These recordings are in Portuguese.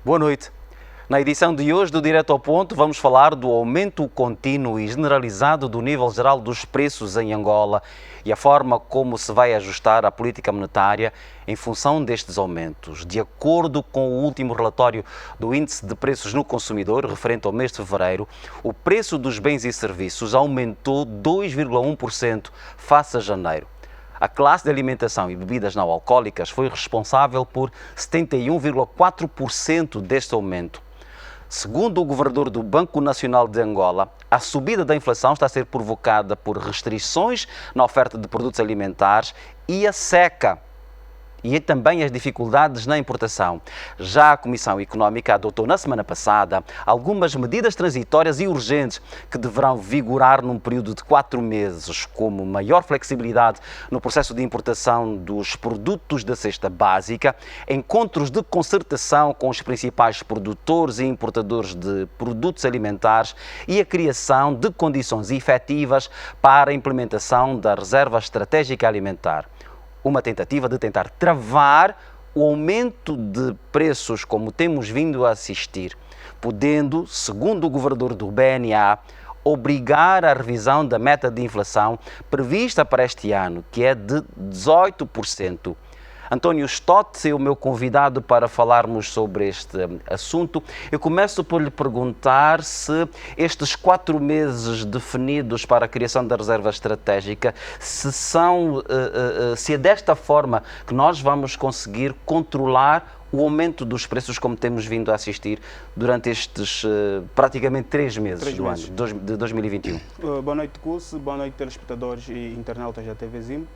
Boa noite. Na edição de hoje do Direto ao Ponto vamos falar do aumento contínuo e generalizado do nível geral dos preços em Angola e a forma como se vai ajustar a política monetária em função destes aumentos. De acordo com o último relatório do Índice de Preços no Consumidor, referente ao mês de fevereiro, o preço dos bens e serviços aumentou 2,1% face a janeiro. A classe de alimentação e bebidas não alcoólicas foi responsável por 71,4% deste aumento. Segundo o governador do Banco Nacional de Angola, a subida da inflação está a ser provocada por restrições na oferta de produtos alimentares e a seca, e também as dificuldades na importação. Já a Comissão Económica adotou na semana passada algumas medidas transitórias e urgentes que deverão vigorar num período de 4 meses, como maior flexibilidade no processo de importação dos produtos da cesta básica, encontros de concertação com os principais produtores e importadores de produtos alimentares e a criação de condições efetivas para a implementação da Reserva Estratégica Alimentar. Uma tentativa de tentar travar o aumento de preços como temos vindo a assistir, podendo, segundo o governador do BNA, obrigar a revisão da meta de inflação prevista para este ano, que é de 18%. António Stott é o meu convidado para falarmos sobre este assunto. Eu começo por lhe perguntar se estes 4 meses definidos para a criação da reserva estratégica, se é desta forma que nós vamos conseguir controlar o aumento dos preços como temos vindo a assistir durante estes praticamente 3 meses do ano de 2021. Boa noite, Cus. Boa noite, telespectadores e internautas da TV Zimo.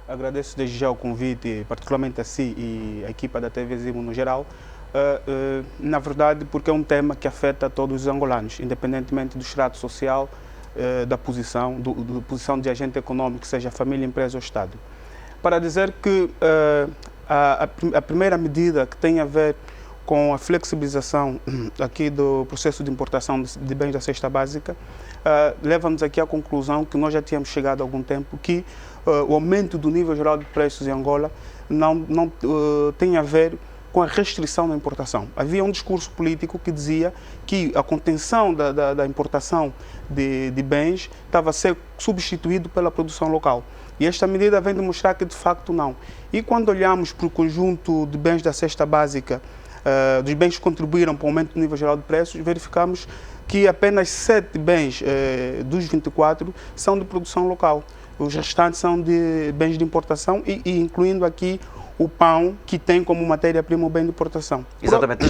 Agradeço desde já o convite, particularmente a si e a equipa da TV Zimo no geral, na verdade porque é um tema que afeta todos os angolanos, independentemente do extrato social, da posição, da posição de agente econômico, seja família, empresa ou Estado. Para dizer que a primeira medida que tem a ver com a flexibilização aqui do processo de importação de bens da cesta básica, leva-nos aqui à conclusão que nós já tínhamos chegado há algum tempo que o aumento do nível geral de preços em Angola não tem a ver com a restrição da importação. Havia um discurso político que dizia que a contenção da importação de bens estava a ser substituído pela produção local. E esta medida vem demonstrar que de facto não. E quando olhamos para o conjunto de bens da cesta básica, dos bens que contribuíram para o aumento do nível geral de preços, verificamos que apenas 7 bens dos 24 são de produção local. Os restantes são de bens de importação e incluindo aqui o pão, que tem como matéria-prima o bem de importação. Exatamente.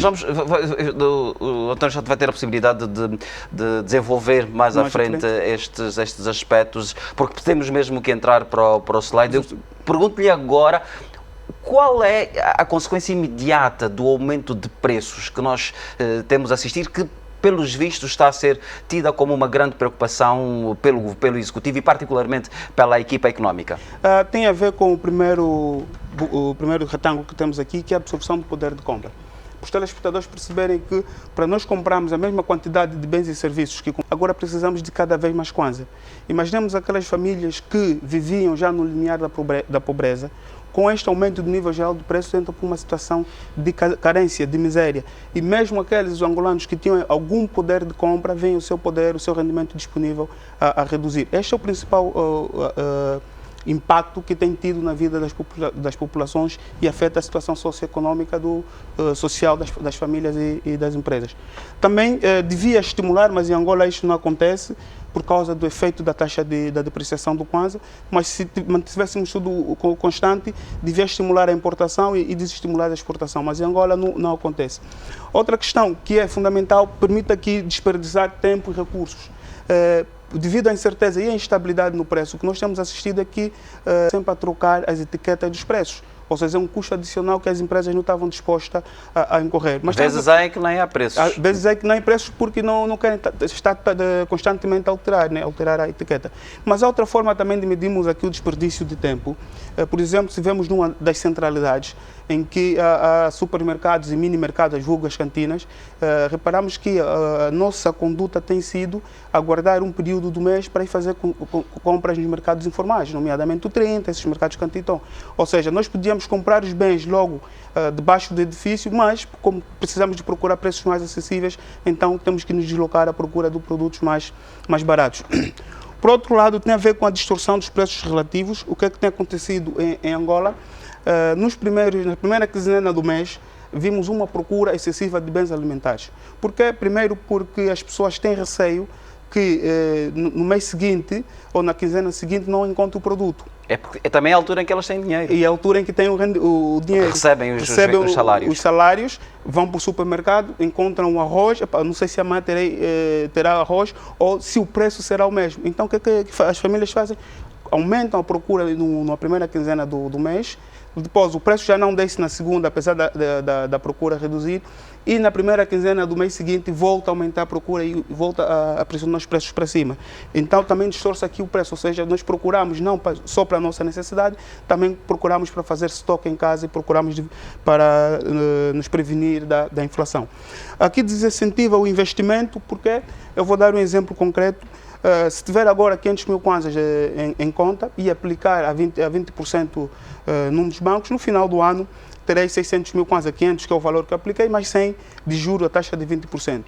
O António já vai ter a possibilidade de desenvolver mais à frente estes aspectos, porque temos mesmo que entrar para o slide. Eu pergunto-lhe agora, qual é a consequência imediata do aumento de preços que nós temos a assistir, que pelos vistos está a ser tida como uma grande preocupação pelo Executivo e particularmente pela equipa económica? Tem a ver com o primeiro retângulo que temos aqui, que é a absorção do poder de compra. Para os telespectadores perceberem que para nós comprarmos a mesma quantidade de bens e serviços que agora precisamos de cada vez mais coisa. Imaginemos aquelas famílias que viviam já no limiar da pobreza. Com este aumento do nível geral de preços, entram por uma situação de carência, de miséria. E mesmo aqueles angolanos que tinham algum poder de compra, veem o seu poder, o seu rendimento disponível a reduzir. Este é o principal impacto que tem tido na vida das populações e afeta a situação socioeconómica social das famílias e das empresas. Também devia estimular, mas em Angola isto não acontece, por causa do efeito da taxa da depreciação do Kwanza, mas se mantivéssemos tudo constante, devia estimular a importação e desestimular a exportação, mas em Angola não acontece. Outra questão que é fundamental, permite aqui desperdiçar tempo e recursos. Devido à incerteza e à instabilidade no preço, o que nós temos assistido aqui sempre a trocar as etiquetas dos preços. Ou seja, é um custo adicional que as empresas não estavam dispostas a incorrer. Mas vezes é que nem há preços. Às vezes é que nem há preços porque não querem estar constantemente a alterar a etiqueta. Mas há outra forma também de medirmos aqui o desperdício de tempo. Por exemplo, se vemos numa das centralidades em que há supermercados e mini-mercados, as vulgas cantinas, reparamos que a nossa conduta tem sido aguardar um período do mês para ir fazer compras nos mercados informais, nomeadamente o 30, esses mercados cantitão. Ou seja, nós podíamos poderíamos comprar os bens logo debaixo do edifício, mas como precisamos de procurar preços mais acessíveis, então temos que nos deslocar à procura de produtos mais baratos. Por outro lado, tem a ver com a distorção dos preços relativos. O que é que tem acontecido em Angola? Na primeira quinzena do mês, vimos uma procura excessiva de bens alimentares. Por quê? Primeiro porque as pessoas têm receio que no mês seguinte ou na quinzena seguinte não encontrem o produto. É também a altura em que elas têm dinheiro. E a altura em que têm o dinheiro. Recebem os salários. Os salários, vão para o supermercado, encontram o arroz, não sei se a mãe terá arroz ou se o preço será o mesmo. Então o que as famílias fazem? Aumentam a procura na primeira quinzena do mês, depois o preço já não desce na segunda, apesar da procura reduzir, e na primeira quinzena do mês seguinte volta a aumentar a procura e volta a pressionar os preços para cima. Então também distorce aqui o preço, ou seja, nós procuramos não só para a nossa necessidade, também procuramos para fazer estoque em casa e procuramos para nos prevenir da inflação. Aqui desincentiva o investimento, porque eu vou dar um exemplo concreto. Se tiver agora 500 mil kwanzas em conta e aplicar a 20% num dos bancos, no final do ano terei 600 mil kwanzas, 500 que é o valor que eu apliquei, mais 100 de juros, a taxa de 20%.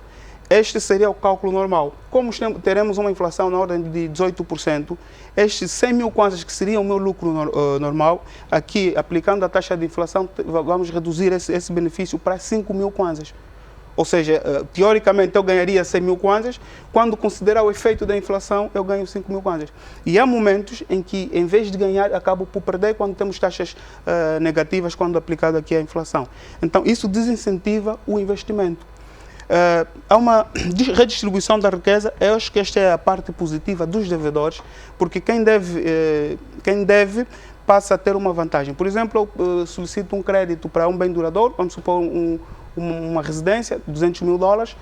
Este seria o cálculo normal. Como teremos uma inflação na ordem de 18%, estes 100 mil kwanzas que seria o meu lucro normal, aqui aplicando a taxa de inflação, vamos reduzir esse benefício para 5 mil kwanzas. Ou seja, teoricamente eu ganharia 100 mil kwanzas, quando considerar o efeito da inflação, eu ganho 5 mil kwanzas. E há momentos em que, em vez de ganhar, acabo por perder quando temos taxas negativas, quando aplicado aqui a inflação. Então, isso desincentiva o investimento. Há uma redistribuição da riqueza. Eu acho que esta é a parte positiva dos devedores, porque quem deve passa a ter uma vantagem. Por exemplo, eu solicito um crédito para um bem duradouro, vamos supor uma residência, 200 mil dólares,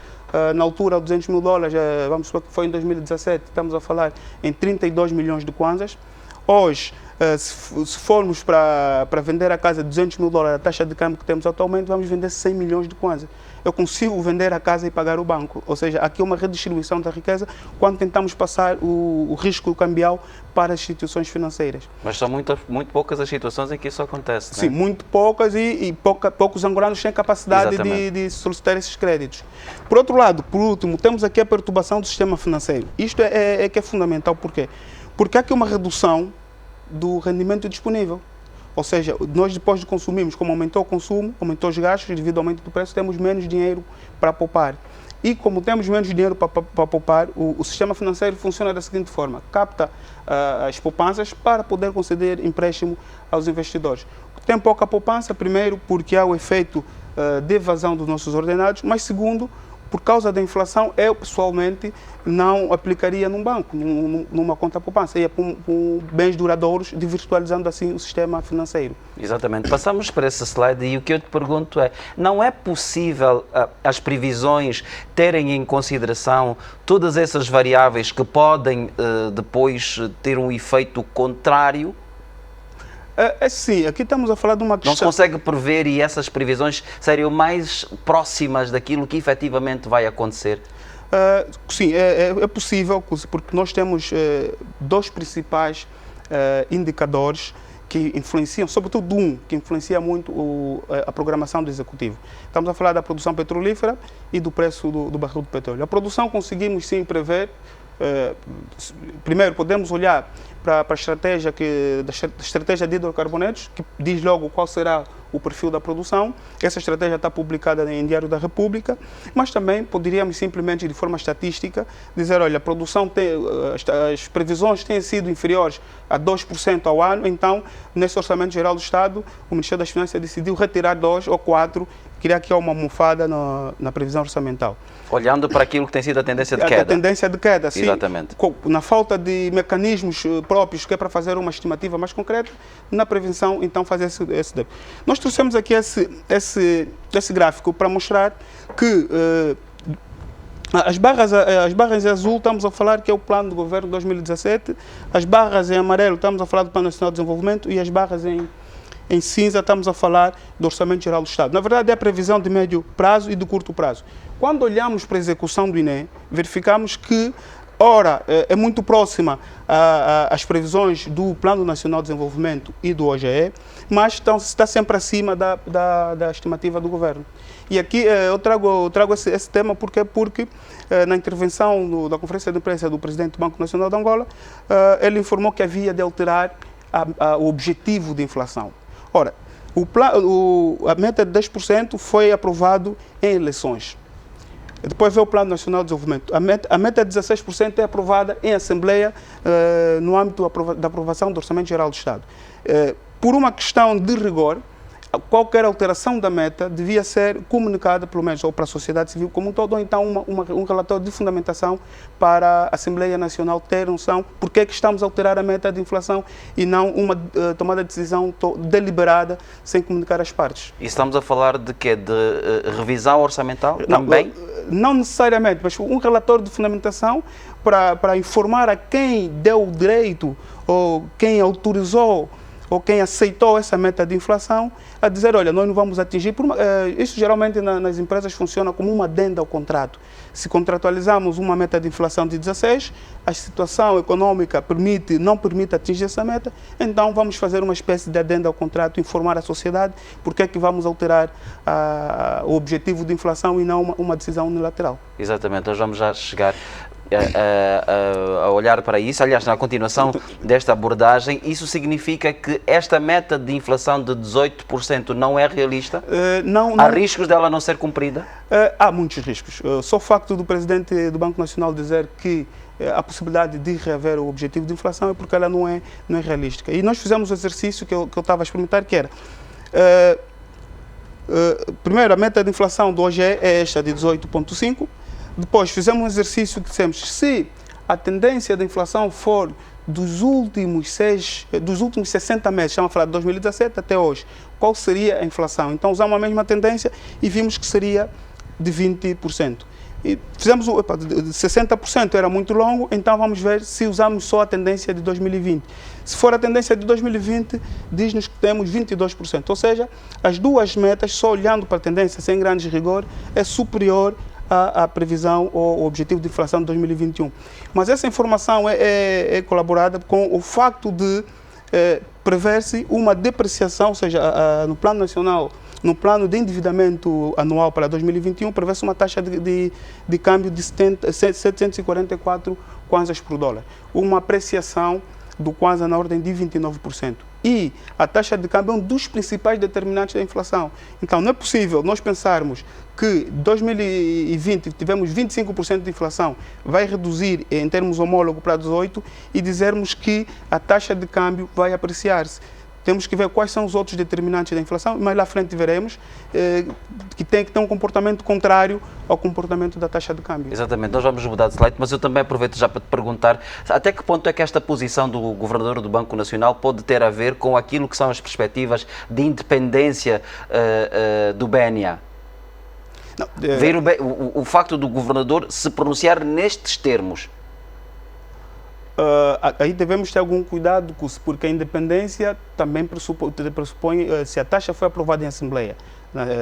na altura 200 mil dólares, vamos supor que foi em 2017, estamos a falar em 32 milhões de kwanzas. Hoje, se formos para vender a casa de 200 mil dólares, a taxa de câmbio que temos atualmente, vamos vender 100 milhões de kwanzas. Eu consigo vender a casa e pagar o banco. Ou seja, aqui é uma redistribuição da riqueza quando tentamos passar o risco cambial para as instituições financeiras. Mas são muito poucas as situações em que isso acontece, não é? Sim, muito poucas e poucos angolanos têm capacidade de solicitar esses créditos. Por outro lado, por último, temos aqui a perturbação do sistema financeiro. Isto é que é fundamental. Por quê? Porque há aqui uma redução do rendimento disponível. Ou seja, nós depois de consumirmos, como aumentou o consumo, aumentou os gastos, devido ao aumento do preço, temos menos dinheiro para poupar. E como temos menos dinheiro para poupar, o sistema financeiro funciona da seguinte forma: capta as poupanças para poder conceder empréstimo aos investidores. Tem pouca poupança, primeiro, porque há o efeito de evasão dos nossos ordenados, mas segundo, por causa da inflação, eu pessoalmente não aplicaria num banco, numa conta poupança, ia para bens duradouros, virtualizando assim o sistema financeiro. Exatamente. Passamos para esse slide e o que eu te pergunto é, não é possível as previsões terem em consideração todas essas variáveis que podem depois ter um efeito contrário? Sim, aqui estamos a falar de uma questão... Não se consegue prever e essas previsões seriam mais próximas daquilo que efetivamente vai acontecer? Sim, é possível, porque nós temos dois principais indicadores que influenciam, sobretudo que influencia muito a programação do executivo. Estamos a falar da produção petrolífera e do preço do barril de petróleo. A produção conseguimos sim prever. Primeiro, podemos olhar para a estratégia de hidrocarbonetos, que diz logo qual será o perfil da produção. Essa estratégia está publicada em Diário da República, mas também poderíamos simplesmente, de forma estatística, dizer, olha, a produção as previsões têm sido inferiores a 2% ao ano, então, nesse Orçamento Geral do Estado, o Ministério das Finanças decidiu retirar 2 ou 4, criar aqui uma almofada na previsão orçamental. Olhando para aquilo que tem sido a tendência de queda. A tendência de queda, sim. Exatamente. Na falta de mecanismos próprios, que é para fazer uma estimativa mais concreta, na prevenção, então, fazer esse débito. Nós trouxemos aqui esse gráfico para mostrar que as barras em azul, estamos a falar que é o plano do governo de 2017, as barras em amarelo, estamos a falar do Plano Nacional de Desenvolvimento, e as barras em cinza, estamos a falar do Orçamento Geral do Estado. Na verdade, é a previsão de médio prazo e de curto prazo. Quando olhamos para a execução do INE, verificamos que Ora, é muito próxima às previsões do Plano Nacional de Desenvolvimento e do OGE, mas está sempre acima da estimativa do governo. E aqui eu trago esse tema porque na intervenção da conferência de imprensa do presidente do Banco Nacional de Angola, ele informou que havia de alterar o objetivo de inflação. Ora, a meta de 10% foi aprovado em eleições. Depois veio o Plano Nacional de Desenvolvimento. A meta de 16% é aprovada em Assembleia no âmbito da aprovação do Orçamento Geral do Estado. Por uma questão de rigor, qualquer alteração da meta devia ser comunicada, pelo menos, ou para a sociedade civil como um todo, ou então um relatório de fundamentação para a Assembleia Nacional ter noção porque é que estamos a alterar a meta de inflação e não uma tomada de decisão deliberada sem comunicar as partes. E estamos a falar de quê? De revisão orçamental também? Não necessariamente, mas um relatório de fundamentação para informar a quem deu o direito ou quem autorizou ou quem aceitou essa meta de inflação, a dizer, olha, nós não vamos atingir. Isso geralmente nas empresas funciona como uma adenda ao contrato. Se contratualizamos uma meta de inflação de 16, a situação econômica não permite atingir essa meta, então vamos fazer uma espécie de adenda ao contrato, informar a sociedade porque é que vamos alterar o objetivo de inflação e não uma decisão unilateral. Exatamente, nós vamos já chegar a olhar para isso. Aliás, na continuação desta abordagem, isso significa que esta meta de inflação de 18% não é realista? Há riscos dela não ser cumprida? Há muitos riscos. Só o facto do presidente do Banco Nacional dizer que a possibilidade de reaver o objetivo de inflação é porque ela não é realística. E nós fizemos o exercício que eu estava a experimentar, que era... primeiro, a meta de inflação do OGE é esta de 18,5%. Depois fizemos um exercício que dissemos, se a tendência da inflação for dos últimos 60 meses, estamos a falar de 2017 até hoje, qual seria a inflação? Então usamos a mesma tendência e vimos que seria de 20%. E fizemos 60% era muito longo, então vamos ver se usamos só a tendência de 2020. Se for a tendência de 2020, diz-nos que temos 22%. Ou seja, as duas metas, só olhando para a tendência sem grandes rigor, é superior à previsão ou objetivo de inflação de 2021. Mas essa informação é colaborada com o facto de prever-se uma depreciação, ou seja, no Plano Nacional, no plano de endividamento anual para 2021, prevê-se uma taxa de câmbio de 744 kwanzas por dólar, uma apreciação do kwanza na ordem de 29%. E a taxa de câmbio é um dos principais determinantes da inflação. Então, não é possível nós pensarmos que em 2020 tivemos 25% de inflação, vai reduzir em termos homólogos para 18% e dizermos que a taxa de câmbio vai apreciar-se. Temos que ver quais são os outros determinantes da inflação, mas lá à frente veremos que tem que ter um comportamento contrário ao comportamento da taxa de câmbio. Exatamente, nós vamos mudar de slide, mas eu também aproveito já para te perguntar até que ponto é que esta posição do governador do Banco Nacional pode ter a ver com aquilo que são as perspectivas de independência do BNA? Não, ver o facto do governador se pronunciar nestes termos. Aí devemos ter algum cuidado, porque a independência também pressupõe, se a taxa foi aprovada em Assembleia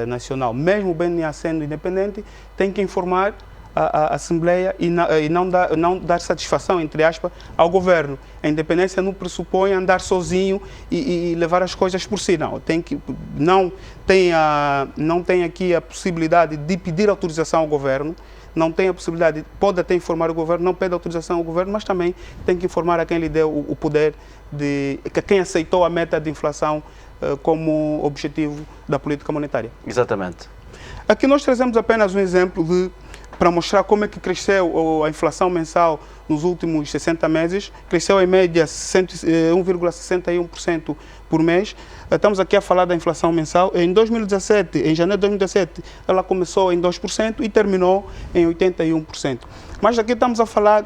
Nacional, mesmo o BNA sendo independente, tem que informar a Assembleia e não dar satisfação, entre aspas, ao governo. A independência não pressupõe andar sozinho e levar as coisas por si, não. Não tem aqui a possibilidade de pedir autorização ao governo, não tem a possibilidade, pode até informar o governo, não pede autorização ao governo, mas também tem que informar a quem lhe deu o poder, a quem aceitou a meta de inflação como objetivo da política monetária. Exatamente. Aqui nós trazemos apenas um exemplo para mostrar como é que cresceu a inflação mensal nos últimos 60 meses. Cresceu em média 1,61% por mês. Estamos aqui a falar da inflação mensal. Em 2017, em janeiro de 2017, ela começou em 2% e terminou em 81%. Mas aqui estamos a falar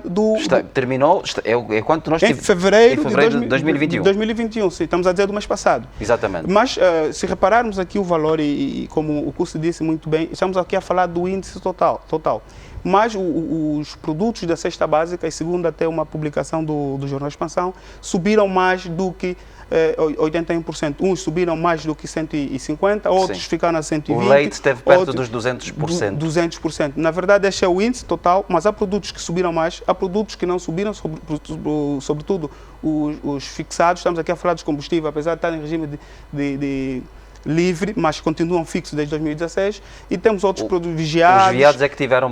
terminou, é quanto nós tivemos? Em fevereiro de 2021. 2021, sim, estamos a dizer do mês passado. Exatamente. Mas se repararmos aqui o valor, e como o curso disse muito bem, estamos aqui a falar do índice total. Mas os produtos da cesta básica, e segundo até uma publicação do Jornal Expansão, subiram mais do que 81%. Uns subiram mais do que 150, outros Sim. ficaram a 120. O leite esteve perto outros, dos 200%. 200%. Na verdade, este é o índice total, mas há produtos que subiram mais, há produtos que não subiram, sobretudo os fixados. Estamos aqui a falar dos combustíveis, apesar de estar em regime de livre, mas continuam fixos desde 2016, e temos outros produtos vigiados. Os viados é que tiveram o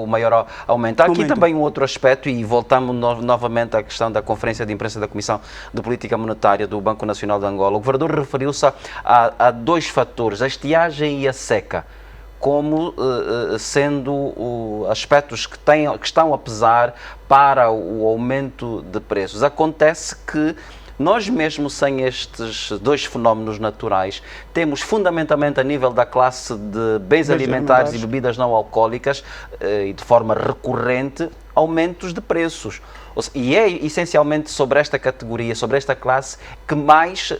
maior aumento. Há aqui também um outro aspecto, e voltamos novamente à questão da conferência de imprensa da Comissão de Política Monetária do Banco Nacional de Angola. O governador referiu-se a dois fatores, a estiagem e a seca, como sendo aspectos que estão a pesar para o aumento de preços. Acontece que nós mesmo sem estes dois fenómenos naturais, temos fundamentalmente a nível da classe de bens alimentares e bebidas não alcoólicas e de forma recorrente, aumentos de preços. E é essencialmente sobre esta categoria, sobre esta classe, que mais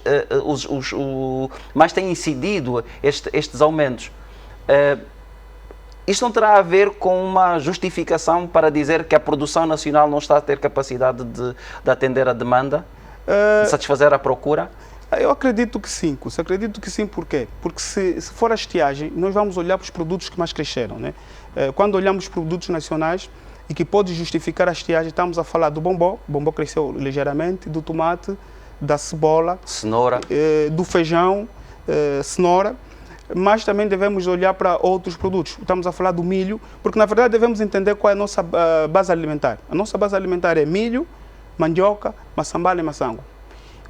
tem incidido estes aumentos. Isto não terá a ver com uma justificação para dizer que a produção nacional não está a ter capacidade de atender a demanda? De satisfazer a procura? Eu acredito que sim, por quê? Porque se for a estiagem, nós vamos olhar para os produtos que mais cresceram, né? Quando olhamos para produtos nacionais e que pode justificar a estiagem, estamos a falar do bombom, o bombom cresceu ligeiramente, do tomate, da cebola, cenoura, do feijão, cenoura, mas também devemos olhar para outros produtos. Estamos a falar do milho, porque na verdade devemos entender qual é a nossa base alimentar. A nossa base alimentar é milho, mandioca, maçambala e maçango.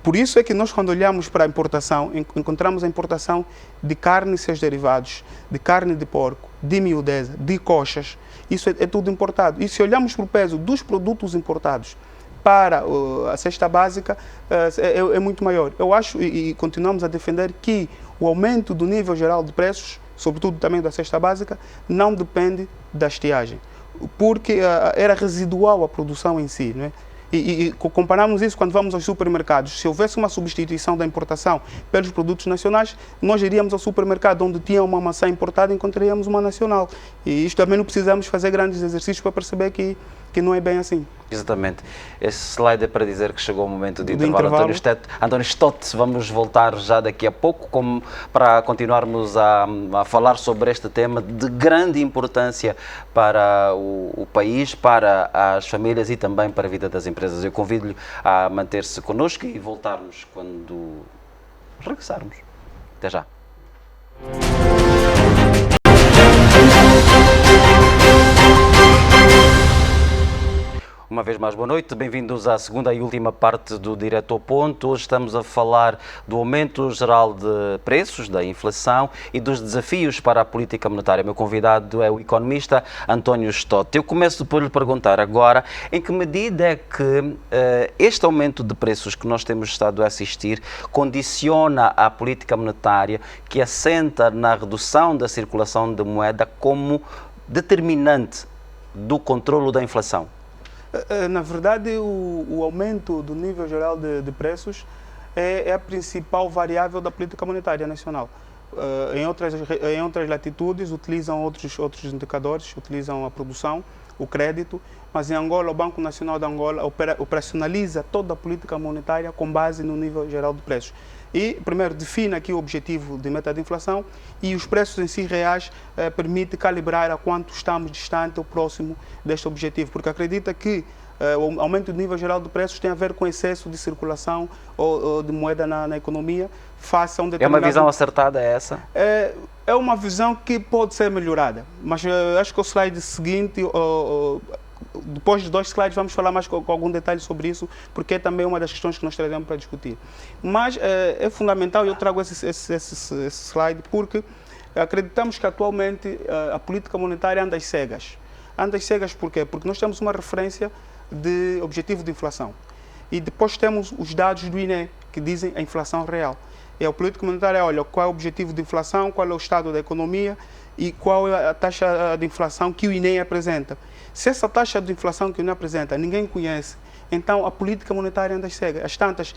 Por isso é que nós, quando olhamos para a importação, encontramos a importação de carne e seus derivados, de carne de porco, de miudeza, de coxas. Isso é tudo importado. E se olharmos para o peso dos produtos importados para a cesta básica, é muito maior. Eu acho, e continuamos a defender, que o aumento do nível geral de preços, sobretudo também da cesta básica, não depende da estiagem, porque era residual a produção em si, não é? E comparamos isso quando vamos aos supermercados. Se houvesse uma substituição da importação pelos produtos nacionais, nós iríamos ao supermercado onde tinha uma maçã importada e encontraríamos uma nacional. E isto também não precisamos fazer grandes exercícios para perceber que não é bem assim. Exatamente. Esse slide é para dizer que chegou o momento de intervalo. António Stott, vamos voltar já daqui a pouco para continuarmos a falar sobre este tema de grande importância para o país, para as famílias e também para a vida das empresas. Eu convido-lhe a manter-se connosco e voltarmos quando regressarmos. Até já. Uma vez mais, boa noite, bem-vindos à segunda e última parte do Direto ao Ponto. Hoje estamos a falar do aumento geral de preços, da inflação e dos desafios para a política monetária. Meu convidado é o economista António Stott. Eu começo por lhe perguntar agora em que medida é que este aumento de preços que nós temos estado a assistir condiciona a política monetária, que assenta na redução da circulação de moeda como determinante do controlo da inflação. Na verdade, o aumento do nível geral de preços é a principal variável da política monetária nacional. Em outras latitudes utilizam outros indicadores, utilizam a produção, o crédito, mas em Angola, o Banco Nacional de Angola operacionaliza toda a política monetária com base no nível geral de preços. E, primeiro, define aqui o objetivo de meta de inflação e os preços em si reais permite calibrar a quanto estamos distante ou próximo deste objetivo, porque acredita que o aumento do nível geral de preços tem a ver com excesso de circulação ou de moeda na economia, face a um determinado... É uma visão acertada essa? É uma visão que pode ser melhorada, mas acho que o slide seguinte... Depois de 2 slides vamos falar mais com algum detalhe sobre isso, porque é também uma das questões que nós trazemos para discutir. Mas é fundamental, eu trago esse slide, porque acreditamos que atualmente a política monetária anda às cegas. Anda às cegas por quê? Porque nós temos uma referência de objetivo de inflação. E depois temos os dados do INE, que dizem a inflação real. E a política monetária olha qual é o objetivo de inflação, qual é o estado da economia e qual é a taxa de inflação que o INE apresenta. Se essa taxa de inflação que o INE apresenta ninguém conhece, então a política monetária anda às cegas. As tantas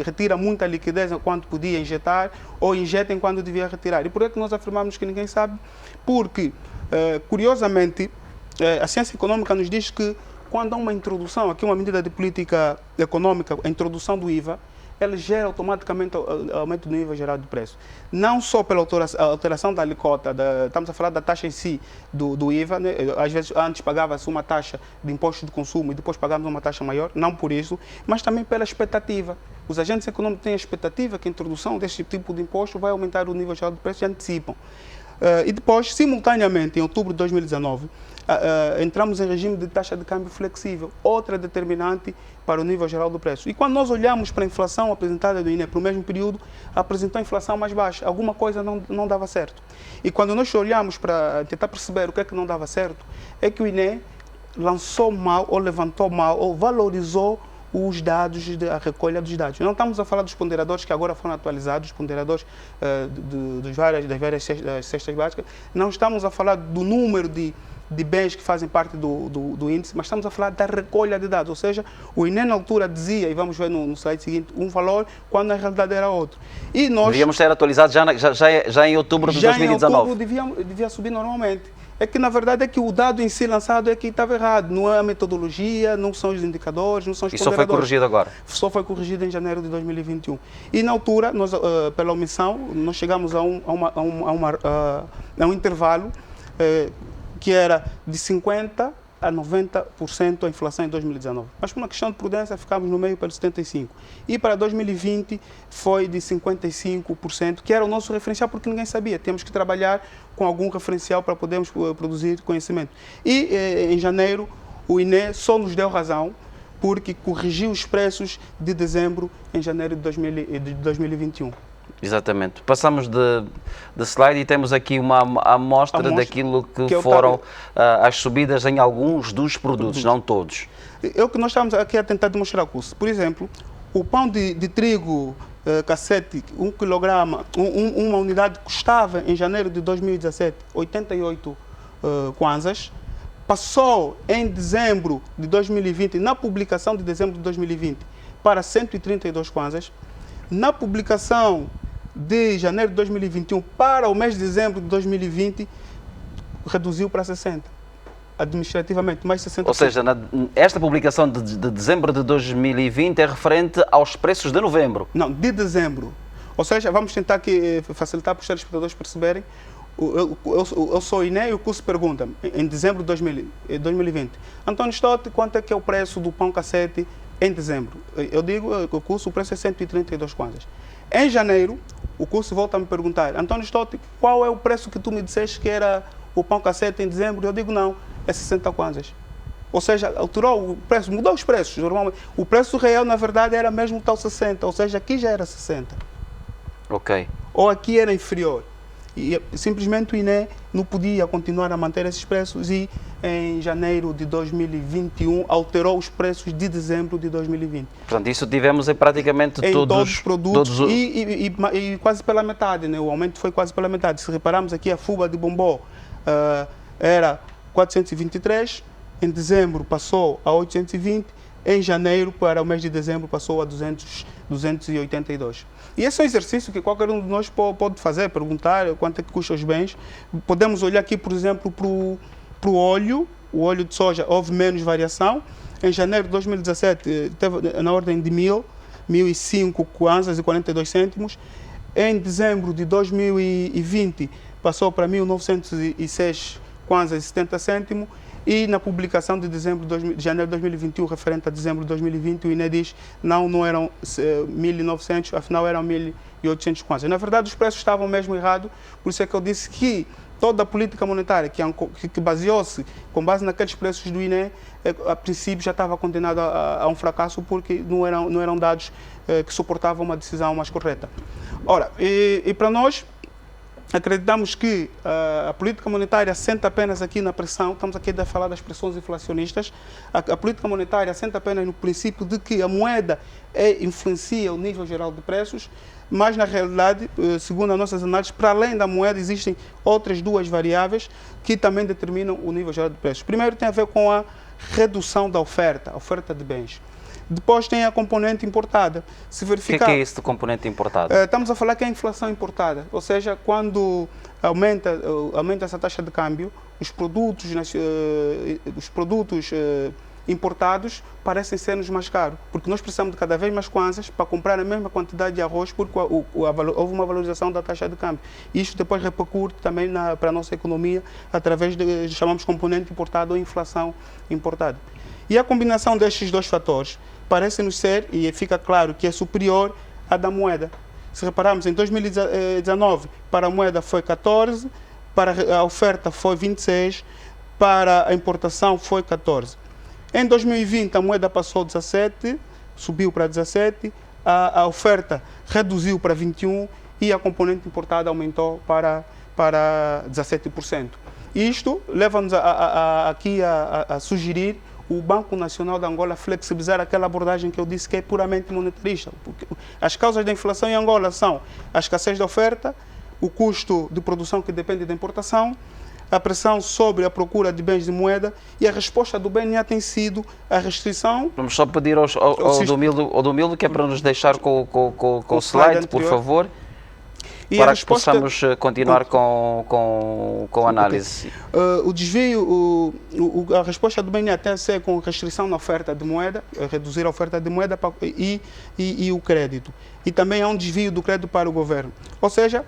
retira muita liquidez enquanto podia injetar ou injeta enquanto devia retirar. E por que nós afirmamos que ninguém sabe? Porque, curiosamente, a ciência econômica nos diz que quando há uma introdução, aqui uma medida de política econômica, a introdução do IVA, ele gera automaticamente aumento do nível geral de preço. Não só pela alteração da alíquota, estamos a falar da taxa em si do IVA, né? Às vezes antes pagava-se uma taxa de imposto de consumo e depois pagávamos uma taxa maior, não por isso, mas também pela expectativa. Os agentes econômicos têm a expectativa que a introdução deste tipo de imposto vai aumentar o nível geral de preço e antecipam. E depois, simultaneamente, em outubro de 2019, entramos em regime de taxa de câmbio flexível, outra determinante para o nível geral do preço. E quando nós olhamos para a inflação apresentada do INE para o mesmo período, apresentou a inflação mais baixa. Alguma coisa não dava certo. E quando nós olhamos para tentar perceber o que é que não dava certo, é que o INE lançou mal, ou levantou mal, ou valorizou os dados, a recolha dos dados. Não estamos a falar dos ponderadores que agora foram atualizados, os ponderadores das várias cestas básicas. Não estamos a falar do número de bens que fazem parte do índice, mas estamos a falar da recolha de dados. Ou seja, o INE na altura dizia, e vamos ver no slide seguinte, um valor, quando na realidade era outro. E nós, devíamos ter atualizado já em outubro de 2019. Já em outubro devia subir normalmente. É que, na verdade, é que o dado em si lançado é que estava errado. Não é a metodologia, não são os indicadores, não são os ponderadores. E só foi corrigido agora? Só foi corrigido em janeiro de 2021. E, na altura, nós, pela omissão, nós chegamos a um intervalo que era de 50% a 90% a inflação em 2019. Mas por uma questão de prudência ficámos no meio para 75%. E para 2020 foi de 55%, que era o nosso referencial porque ninguém sabia. Temos que trabalhar com algum referencial para podermos produzir conhecimento. E em janeiro o INE só nos deu razão porque corrigiu os preços de dezembro em janeiro de 2021. Exatamente. Passamos de slide e temos aqui uma amostra daquilo que foram as subidas em alguns dos produtos, não todos. É o que nós estamos aqui a tentar demonstrar, curso. Por exemplo, o pão de trigo cassete, 1 quilograma, uma unidade custava em janeiro de 2017 88 kwanzas, passou em dezembro de 2020, na publicação de dezembro de 2020, para 132 kwanzas. Na publicação de janeiro de 2021 para o mês de dezembro de 2020, reduziu para 60. Administrativamente, mais 60%. Ou seja, esta publicação de dezembro de 2020 é referente aos preços de novembro? Não, de dezembro. Ou seja, vamos tentar aqui facilitar para os telespectadores perceberem. Eu sou INE e o curso pergunta em dezembro de 2020. António Stott, quanto é que é o preço do pão cassete em dezembro? Eu digo que o preço é 132 kwanzas. Em janeiro, o curso volta a me perguntar, António Stott, qual é o preço que tu me disseste que era o pão cassete em dezembro? Eu digo não, é 60 kwanzas. Ou seja, alterou o preço, mudou os preços. Normalmente, o preço real, na verdade, era mesmo tal 60, ou seja, aqui já era 60. Ok. Ou aqui era inferior. E simplesmente o INE não podia continuar a manter esses preços e em janeiro de 2021 alterou os preços de dezembro de 2020. Portanto, isso tivemos em praticamente todos os produtos e quase pela metade, né? O aumento foi quase pela metade. Se repararmos aqui, a fuba de bombom era 423, em dezembro passou a 820, em janeiro, para o mês de dezembro, passou a 282. E esse é um exercício que qualquer um de nós pode fazer, perguntar quanto é que custa os bens. Podemos olhar aqui, por exemplo, para o óleo de soja, houve menos variação. Em janeiro de 2017, teve na ordem de 1.005 kwanzas e 42 cêntimos. Em dezembro de 2020, passou para 1.906 kwanzas e 70 cêntimos. E na publicação de janeiro de 2021, referente a dezembro de 2020, o INE diz não eram 1.900, afinal eram 1.800 kwanzas. Na verdade, os preços estavam mesmo errados, por isso é que eu disse que toda a política monetária que baseou-se com base naqueles preços do INE, a princípio já estava condenada a um fracasso, porque não eram dados que suportavam uma decisão mais correta. Ora, e para nós, acreditamos que a política monetária assenta apenas aqui na pressão, estamos aqui a falar das pressões inflacionistas, a política monetária assenta apenas no princípio de que a moeda influencia o nível geral de preços, mas na realidade, segundo as nossas análises, para além da moeda existem outras duas variáveis que também determinam o nível geral de preços. Primeiro tem a ver com a redução da oferta de bens. Depois tem a componente importada. Se verificar, o que é isso de componente importada? Estamos a falar que é a inflação importada, ou seja, quando aumenta essa taxa de câmbio, os produtos importados parecem ser-nos mais caros, porque nós precisamos de cada vez mais kwanzas para comprar a mesma quantidade de arroz, porque houve uma valorização da taxa de câmbio. Isto depois repercute também para a nossa economia através de, chamamos componente importado ou inflação importada. E a combinação destes dois fatores parece-nos ser, e fica claro, que é superior à da moeda. Se repararmos, em 2019, para a moeda foi 14, para a oferta foi 26, para a importação foi 14. Em 2020, a moeda passou 17, subiu para 17, a oferta reduziu para 21 e a componente importada aumentou para 17%. Isto leva-nos aqui a sugerir o Banco Nacional de Angola flexibilizar aquela abordagem que eu disse que é puramente monetarista. Porque as causas da inflação em Angola são a escassez de oferta, o custo de produção que depende da importação, a pressão sobre a procura de bens de moeda, e a resposta do BNA tem sido a restrição. Vamos só pedir ao Domildo, que é para nos deixar com o slide, por favor, e para que possamos continuar com a análise. O desvio, a resposta do BNA tem a ser com restrição na oferta de moeda, reduzir a oferta de moeda e o crédito. E também há um desvio do crédito para o governo. Ou seja,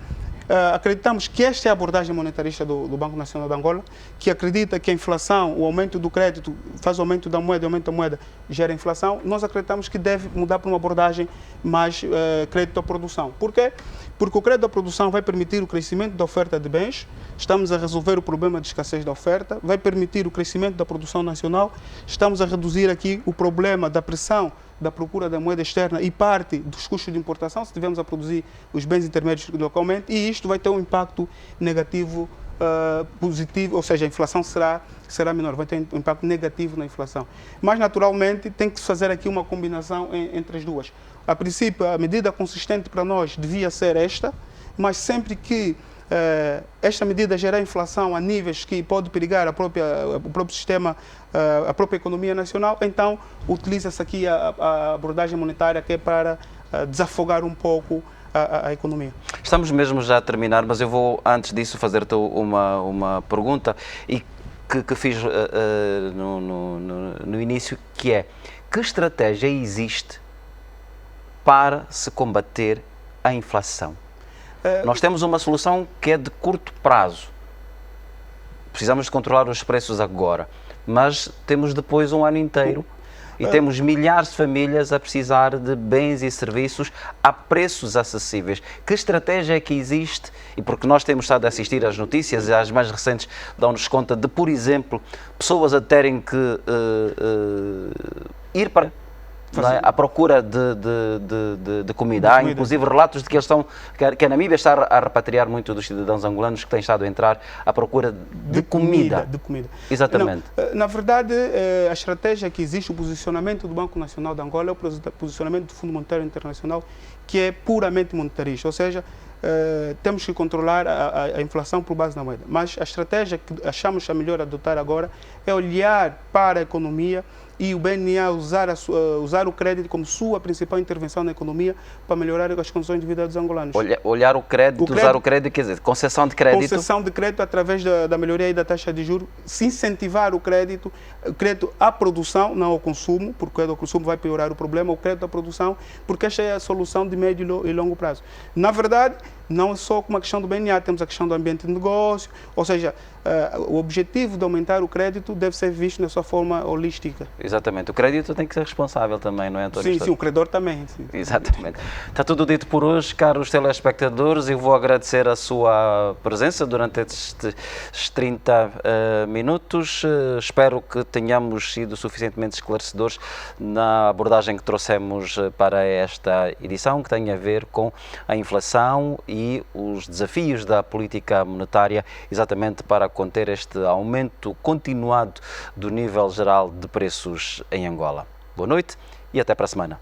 acreditamos que esta é a abordagem monetarista do Banco Nacional de Angola, que acredita que a inflação, o aumento do crédito, faz o aumento da moeda, e o aumento da moeda gera inflação. Nós acreditamos que deve mudar para uma abordagem mais crédito à produção. Por quê? Porque o crédito à produção vai permitir o crescimento da oferta de bens, estamos a resolver o problema de escassez da oferta, vai permitir o crescimento da produção nacional, estamos a reduzir aqui o problema da pressão da procura da moeda externa e parte dos custos de importação, se estivermos a produzir os bens intermédios localmente, e isto vai ter um impacto negativo positivo, ou seja, a inflação será menor, vai ter um impacto negativo na inflação. Mas, naturalmente, tem que se fazer aqui uma combinação entre as duas. A princípio, a medida consistente para nós devia ser esta, mas sempre que esta medida gerar inflação a níveis que pode perigar o próprio sistema, a própria economia nacional, então utiliza-se aqui a abordagem monetária, que é para desafogar um pouco a economia. Estamos mesmo já a terminar, mas eu vou, antes disso, fazer-te uma pergunta e que fiz no início, que é: que estratégia existe para se combater a inflação? Nós temos uma solução que é de curto prazo. Precisamos de controlar os preços agora, mas temos depois um ano inteiro e temos milhares de famílias a precisar de bens e serviços a preços acessíveis. Que estratégia é que existe? E porque nós temos estado a assistir às notícias, e as mais recentes dão-nos conta de, por exemplo, pessoas a terem que ir para à procura de comida. Há inclusive relatos de que que a Namíbia está a repatriar muito dos cidadãos angolanos que têm estado a entrar à procura de comida. Exatamente. Não, na verdade, a estratégia que existe, o posicionamento do Banco Nacional de Angola é o posicionamento do Fundo Monetário Internacional, que é puramente monetarista, ou seja, temos que controlar a inflação por base da moeda. Mas a estratégia que achamos a melhor adotar agora é olhar para a economia e o BNA usar o crédito como sua principal intervenção na economia para melhorar as condições de vida dos angolanos. Olhar o crédito, usar o crédito, quer dizer, concessão de crédito. Concessão de crédito através da melhoria da taxa de juros, se incentivar o crédito à produção, não ao consumo, porque o crédito ao consumo vai piorar o problema, o crédito à produção, porque esta é a solução de médio e longo prazo. Na verdade, não é só uma questão do BNA, temos a questão do ambiente de negócio, ou seja, o objetivo de aumentar o crédito deve ser visto na sua forma holística. Exatamente. O crédito tem que ser responsável também, não é, António? Sim, o credor também. Sim. Exatamente. Está tudo dito por hoje, caros telespectadores. Eu vou agradecer a sua presença durante estes 30 minutos. Espero que tenhamos sido suficientemente esclarecedores na abordagem que trouxemos para esta edição, que tem a ver com a inflação e os desafios da política monetária, exatamente para conter este aumento continuado do nível geral de preços em Angola. Boa noite e até para a semana.